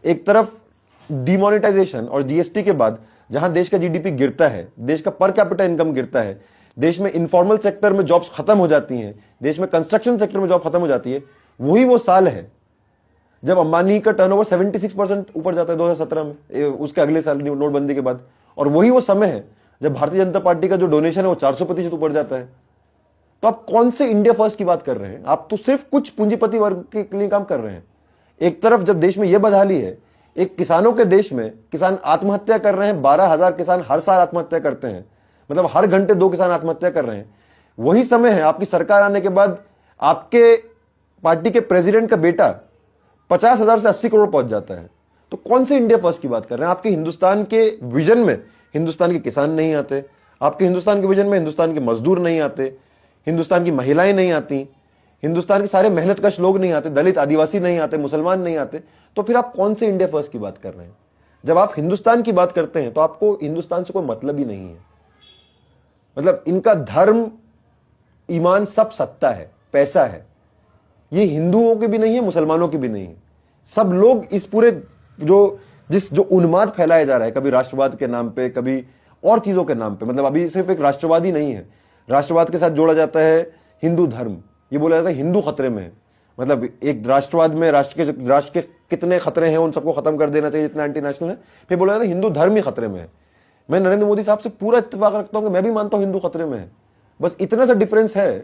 एक तरफ डिमोनेटाइजेशन और जीएसटी के बाद जहां देश का जीडीपी गिरता है, देश का पर कैपिटा इनकम गिरता है, देश में इनफॉर्मल सेक्टर में जॉब्स खत्म हो जाती हैं, देश में कंस्ट्रक्शन सेक्टर में जॉब खत्म हो जाती है, वही वो साल है जब अंबानी का टर्नओवर 76% ऊपर जाता है 2017 में, उसके अगले साल नोटबंदी के बाद। और वही वो समय है जब भारतीय जनता पार्टी का जो डोनेशन है वो 400% ऊपर जाता है। तो आप कौन से इंडिया फर्स्ट की बात कर रहे हैं? आप तो सिर्फ कुछ पूंजीपति वर्ग के लिए काम कर रहे हैं। एक तरफ जब देश में यह बदहाली है, एक किसानों के देश में किसान आत्महत्या कर रहे हैं, 12,000 किसान हर साल आत्महत्या करते हैं, मतलब हर घंटे 2 किसान आत्महत्या कर रहे हैं। वही समय है आपकी सरकार आने के बाद आपके पार्टी के प्रेसिडेंट का बेटा 50,000 से 80 करोड़ पहुंच जाता है। तो कौन से इंडिया फर्स्ट की बात कर रहे हैं? आपके हिंदुस्तान के विजन में हिंदुस्तान के किसान नहीं आते, आपके हिंदुस्तान के विजन में हिंदुस्तान के मजदूर नहीं आते, हिंदुस्तान की महिलाएं नहीं आती, हिंदुस्तान के सारे मेहनतकश लोग नहीं आते, दलित आदिवासी नहीं आते, मुसलमान नहीं आते। तो फिर आप कौन से इंडिया फर्स्ट की बात कर रहे हैं? जब आप हिंदुस्तान की बात करते हैं तो आपको हिंदुस्तान से कोई मतलब ही नहीं है। मतलब इनका धर्म, ईमान सब सत्ता है, पैसा है। ये हिंदुओं की भी नहीं है, मुसलमानों की भी नहीं है। सब लोग इस पूरे जो उन्माद फैलाया जा रहा है, कभी राष्ट्रवाद के नाम पे, कभी और चीजों के नाम पे, मतलब अभी सिर्फ एक राष्ट्रवादी नहीं है, राष्ट्रवाद के साथ जोड़ा जाता है हिंदू धर्म। ये बोला जाता है हिंदू खतरे में है। मतलब एक राष्ट्रवाद में राष्ट्र के कितने खतरे हैं, उन सबको खत्म कर देना चाहिए जितना एंटी नेशनल है। फिर बोला जाता है हिंदू धर्म ही खतरे में है। मैं नरेंद्र मोदी साहब से पूरा इत्तेफाक रखता हूं कि मैं भी मानता हूं हिंदू खतरे में है। बस इतना सा डिफरेंस है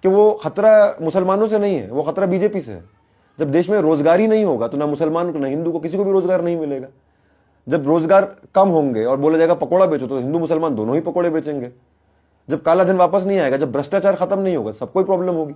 कि वो खतरा मुसलमानों से नहीं है, वो खतरा बीजेपी से है। जब देश में रोजगार ही नहीं होगा तो ना मुसलमान को ना हिंदू को, किसी को भी रोजगार नहीं मिलेगा। जब रोजगार कम होंगे और बोला जाएगा पकोड़ा बेचो, तो हिंदू मुसलमान दोनों ही पकोड़े बेचेंगे। जब काला धन वापस नहीं आएगा, जब भ्रष्टाचार खत्म नहीं होगा, सबको प्रॉब्लम होगी।